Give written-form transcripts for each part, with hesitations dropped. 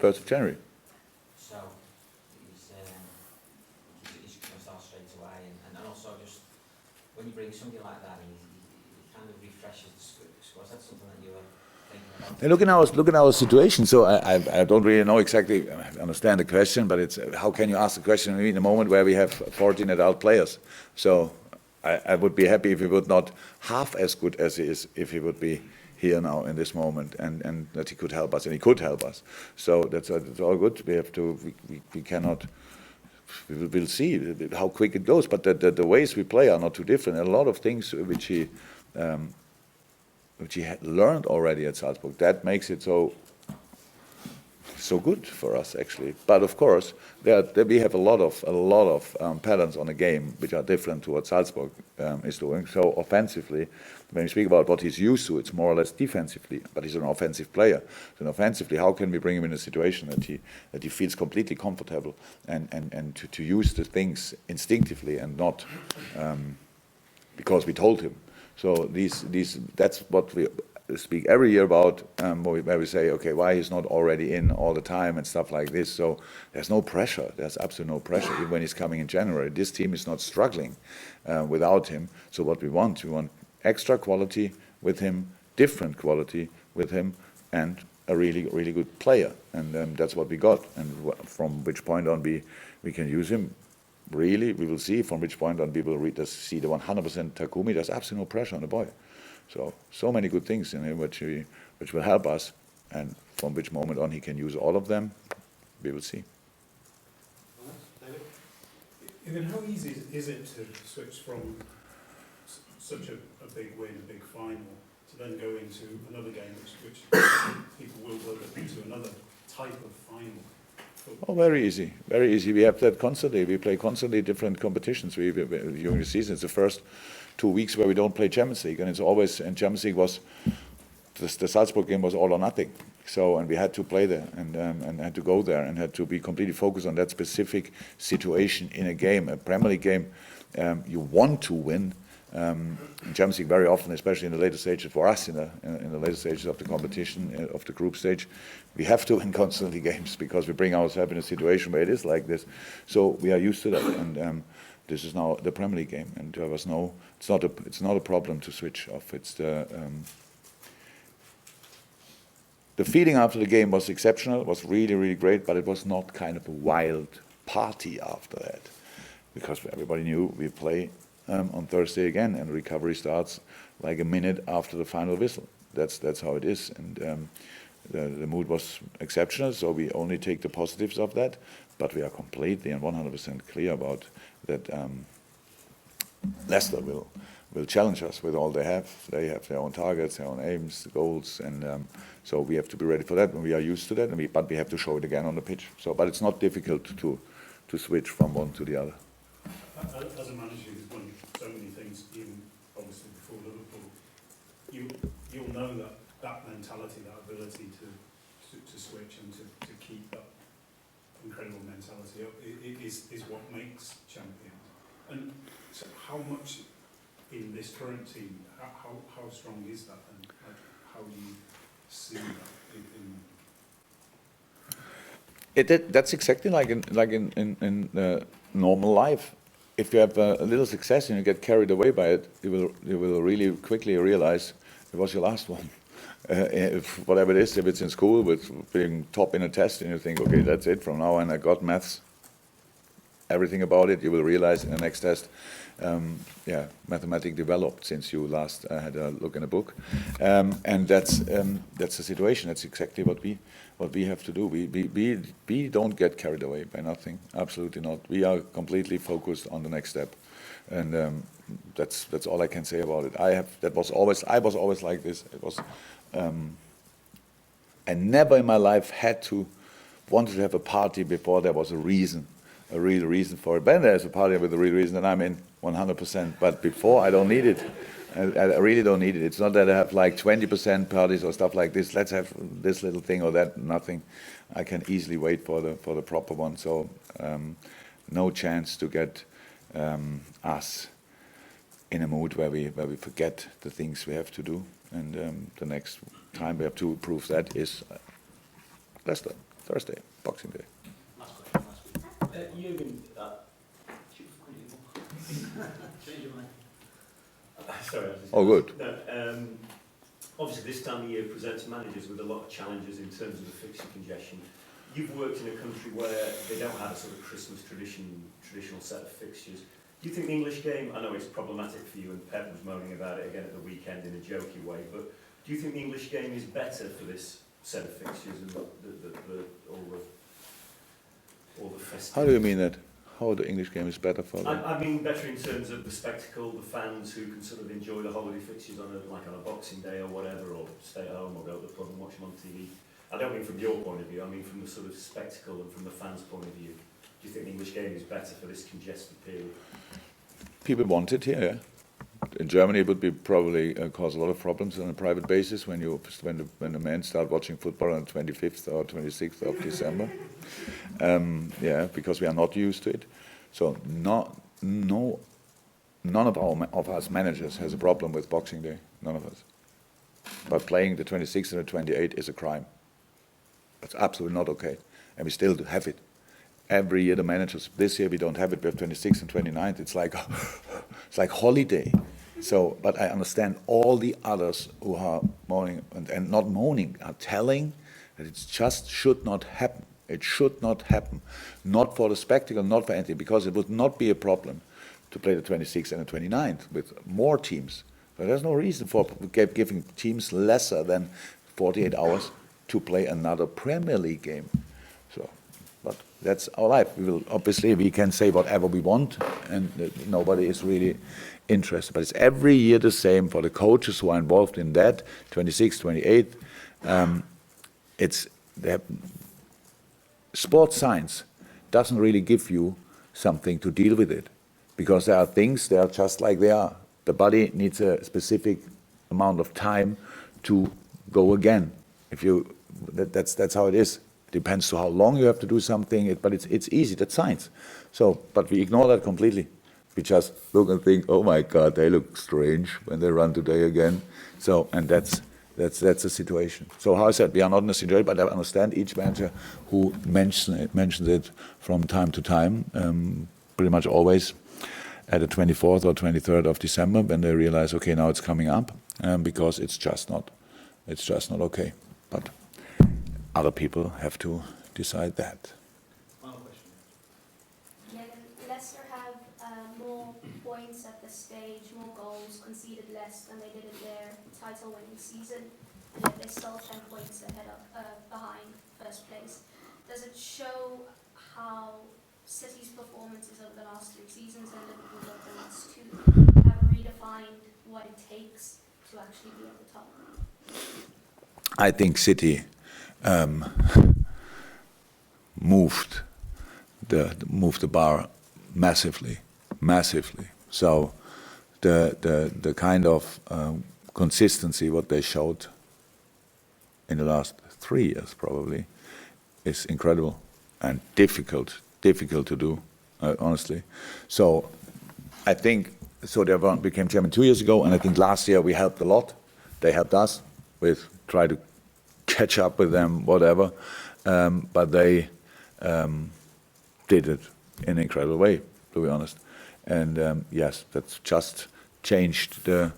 1st of January. So he's going to start straight away, and also just when you bring somebody like that, he kind of refreshes the squad. Is that something that you were thinking about? Look at our situation. So I don't really know exactly. I understand the question, but it's how can you ask the question in a moment where we have 14 adult players? So I would be happy if he would not half as good as he is if he would be here now in this moment, and that he could help us, and he could help us. So that's all good. We cannot. We'll see how quick it goes. But the ways we play are not too different. And a lot of things which he had learned already at Salzburg, that makes it so good for us actually. But of course, we have a lot of patterns on the game which are different to what Salzburg is doing. So offensively, when we speak about what he's used to, it's more or less defensively. But he's an offensive player. So offensively, how can we bring him in a situation that he feels completely comfortable and to use the things instinctively and not because we told him. So that's what we speak every year about, where we say, okay, why he's not already in all the time and stuff like this. So there's no pressure. There's absolutely no pressure even when he's coming in January. This team is not struggling without him. So what we want extra quality with him, different quality with him, and a really, really good player. And that's what we got. And from which point on we can use him. Really, we will see from which point on we will see the 100% Takumi. There's absolutely no pressure on the boy. So many good things in him which will help us, and from which moment on he can use all of them, we will see. David, how easy is it to switch from such a big win, a big final, to then go into another game which people will look into another type of final? Oh, very easy, very easy. We have that constantly. We play constantly different competitions during the season. It's the first 2 weeks where we don't play Champions League, and it's always, and Champions League was, the Salzburg game was all or nothing. So, and we had to play there and had to go there and had to be completely focused on that specific situation in a game, a Premier League game. You want to win. In Champions League very often, especially in the later stages for us, in the later stages of the competition, of the group stage, we have to win constantly games because we bring ourselves in a situation where it is like this. So we are used to that, and this is now the Premier League game, and there was it's not a problem to switch off. It's the feeling after the game was exceptional. It was really, really great, but it was not kind of a wild party after that, because everybody knew we play on Thursday again, and recovery starts like a minute after the final whistle. That's how it is, and the mood was exceptional. So we only take the positives of that, but we are completely and 100% clear about that. Leicester will challenge us with all they have. They have their own targets, their own aims, goals, and so we have to be ready for that. And we are used to that, but we have to show it again on the pitch. So, but it's not difficult to switch from one to the other. As a manager who's won so many things, even obviously before Liverpool, you'll know that mentality, that ability to switch and to keep that incredible mentality up is what makes champions. And so how much in this current team, how strong is that, and how do you see that That's exactly like in normal life. If you have a little success and you get carried away by it, you will really quickly realize it was your last one. If whatever it is, if it's in school with being top in a test, and you think, okay, that's it from now on, I got maths, everything about it, you will realize in the next test, mathematics developed since you last had a look in a book, and that's the situation. That's exactly what we have to do. We don't get carried away by nothing. Absolutely not. We are completely focused on the next step, and that's all I can say about it. I was always like this. It was. I never in my life wanted to have a party before there was a real reason for it. When there's a party with a real reason, then I'm in 100%. But before, I don't need it. I really don't need it. It's not that I have like 20% parties or stuff like this. Let's have this little thing or that. Nothing. I can easily wait for the proper one. So no chance to get us in a mood where we forget the things we have to do. And the next time we have to prove that is Leicester. Thursday, Boxing Day. Last question. Jürgen, change your mind. Sorry, I was just Oh, good. No, obviously, this time of year presents managers with a lot of challenges in terms of the fixture congestion. You've worked in a country where they don't have a sort of Christmas traditional set of fixtures. Do you think the English game, I know it's problematic for you, and Pep was moaning about it again at the weekend in a jokey way, but do you think the English game is better for this set of fixtures and all the festive? How do you mean that? How the English game is better for them? I mean better in terms of the spectacle, the fans who can sort of enjoy the holiday fixtures on a Boxing Day or whatever, or stay at home or go to the pub and watch them on TV. I don't mean from your point of view, I mean from the sort of spectacle and from the fans' point of view. Do you think the English game is better for this congested period? People want it here. Yeah. In Germany, it would be probably cause a lot of problems on a private basis when the men start watching football on the 25th or 26th of December. Yeah, because we are not used to it. So none of us managers has a problem with Boxing Day. None of us. But playing the 26th and the 28th is a crime. That's absolutely not okay, and we still have it. Every year the managers. This year we don't have it. We have 26th and 29th. It's like holiday. So, but I understand all the others who are moaning and not moaning are telling that it just should not happen. It should not happen. Not for the spectacle, not for anything, because it would not be a problem to play the 26th and the 29th with more teams. But there's no reason for giving teams lesser than 48 hours to play another Premier League game. So, but that's our life. We can say whatever we want, and nobody is really interested. But it's every year the same for the coaches who are involved in that, 26th, 28th. Sports science doesn't really give you something to deal with it, because there are things, they are just like they are. The body needs a specific amount of time to go again. That's how it is. It depends to how long you have to do something, but it's easy, that's science. So, but we ignore that completely. We just look and think, oh my God, they look strange when they run today again. So, and that's the situation. So, how I said, we are not in a situation, but I understand each manager who mentions it from time to time, pretty much always at the 24th or 23rd of December, when they realize, okay, now it's coming up, because it's just not okay. But other people have to decide that. Final question. Leicester have more points at this stage, more goals, conceded less than they did in their title-winning season, and yet they're still 10 points ahead behind first place. Does it show how City's performances over the last 3 seasons and Liverpool's over the last 2 have redefined what it takes to actually be at the top? I think City moved the bar massively. So the kind of consistency what they showed in the last 3 years probably is incredible and difficult to do, honestly. So I think they became chairman 2 years ago, and I think last year we helped a lot. They helped us with try to catch up with them, whatever. But they did it in an incredible way, to be honest. And yes, that's just changed the.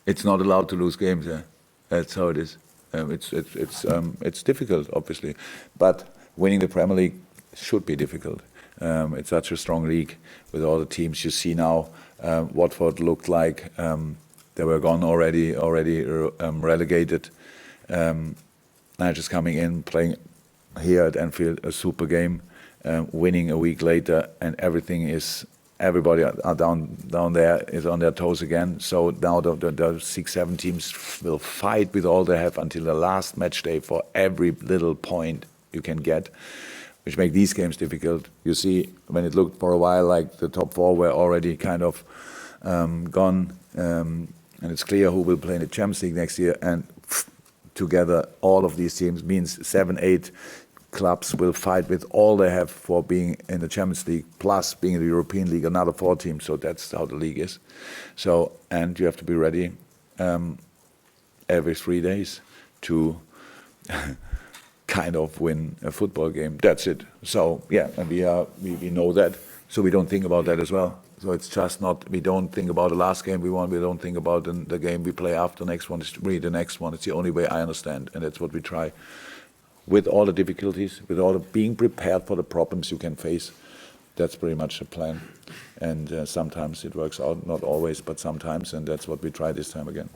It's not allowed to lose games. Yeah, that's how it is. It's difficult, obviously, but winning the Premier League should be difficult. It's such a strong league with all the teams you see now. Watford looked like they were gone already relegated. Managers coming in, playing here at Anfield a super game, winning a week later, and everybody are down there is on their toes again. So now the 6-7 teams will fight with all they have until the last match day for every little point you can get, which make these games difficult. You see, when it looked for a while like the top 4 were already kind of gone, and it's clear who will play in the Champions League next year, and together all of these teams means 7-8 clubs will fight with all they have for being in the Champions League, plus being in the European League, another 4 teams. So that's how the league is. So, and you have to be ready every 3 days to kind of win a football game. That's it. So yeah, and we know that, so we don't think about that as well. So it's just not, we don't think about the last game we won, we don't think about the game we play after. The next one is really the next one. It's the only way I understand, and that's what we try. With all the difficulties, with all the being prepared for the problems you can face, that's pretty much the plan. And sometimes it works out, not always, but sometimes, and that's what we try this time again.